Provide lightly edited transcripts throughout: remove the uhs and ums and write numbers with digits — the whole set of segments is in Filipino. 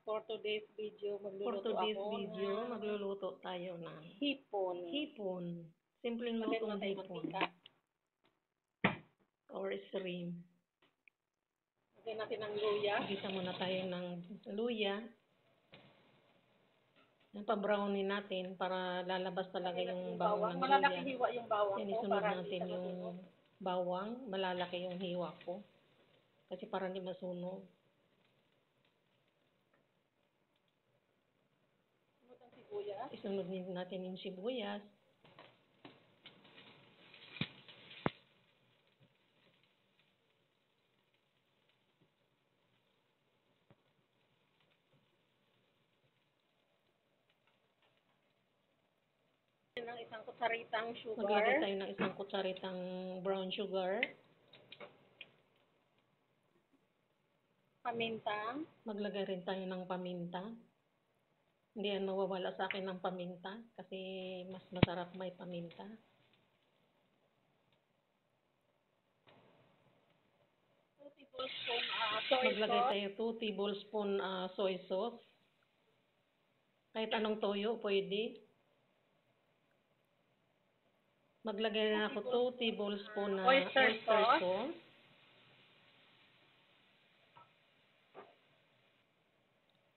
For today's video, For magluluto today's ako video, ng magluluto tayo ng hipon. hipon. Simpleng Lagyan lutong muna tayo hipon. mantika. Or shrimp. Lagyan natin ng luya. Gisa muna tayo ng luya. Yung pa-brownie natin para lalabas talaga yung bango ng Malalaki luya. hiwa yung bawang Yan, ko isunod para natin hindi siya yung masunog. bawang. Malalaki yung hiwa ko. Kasi para hindi masunog. Sunod ang sibuyas. Isunod natin yung sibuyas. Ng isang kutsaritang sugar. Maglagay tayo ng isang kutsaritang brown sugar. Paminta. Maglagay rin tayo ng paminta. Hindi yan mawawala sa akin ng paminta kasi mas masarap may paminta. Maglagay tayo 2 tablespoon soy sauce. Kahit anong toyo, pwede. Maglagay na ako 2 tablespoon na oyster sauce.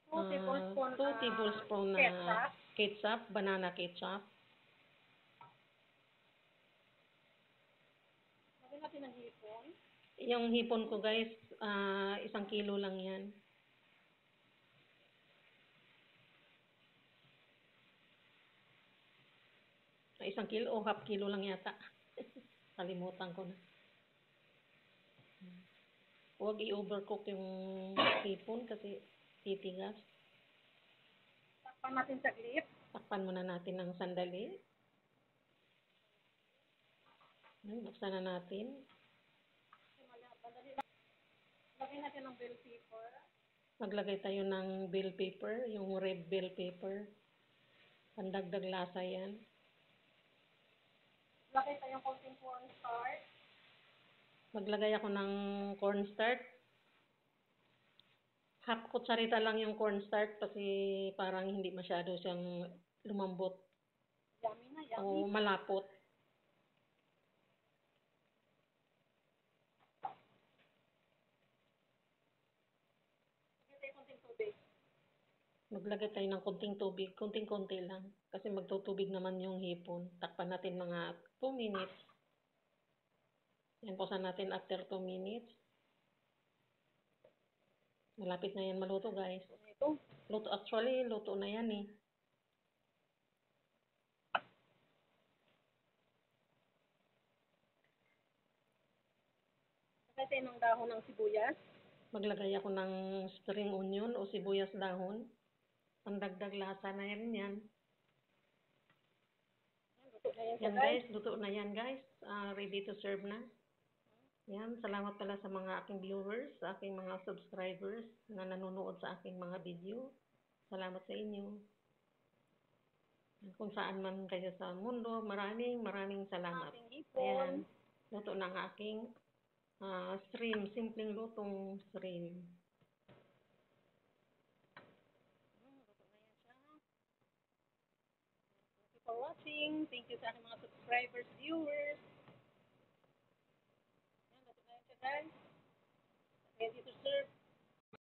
2 tablespoon na ketchup, banana ketchup. Lagyan natin ng hipon. Yung hipon ko guys, 1 kilo lang yan. Isang kilo o half kilo lang yata. Kalimutan ko na. Huwag i-overcook yung hipon kasi titigas. Takpan natin saglit. Takpan muna natin ng sandali. Buksan na natin. Lagyan natin ng bell pepper. Maglagay tayo ng bell pepper, yung red bell pepper. Pandagdag lasa yan. Lagay tayong konting cornstarch. Maglagay ako ng cornstarch. Half kutsarita lang yung cornstarch kasi parang hindi masyado siyang lumambot. Yummy na, yummy. O malapot. Maglagay tayo ng konting tubig, konting-konti lang. Kasi magtutubig naman yung hipon. Takpan natin mga 2 minutes. Yan, pausan natin after 2 minutes. Malapit na yan maluto guys. Luto, actually, luto na yan eh. Lagay tayo ng dahon ng sibuyas. Maglagay ako ng spring onion o sibuyas dahon. Pandagdag lasa na yan. Yan guys, luto na yan guys. Ready to serve na. Yan, salamat pala sa mga aking viewers, sa aking mga subscribers na nanonood sa aking mga video. Salamat sa inyo. Kung saan man kayo sa mundo, maraming salamat. Ayan, luto ng aking shrimp, simpleng lutong shrimp. For watching. Thank you sa aking mga subscribers, viewers. Yan, guys. Ready to serve.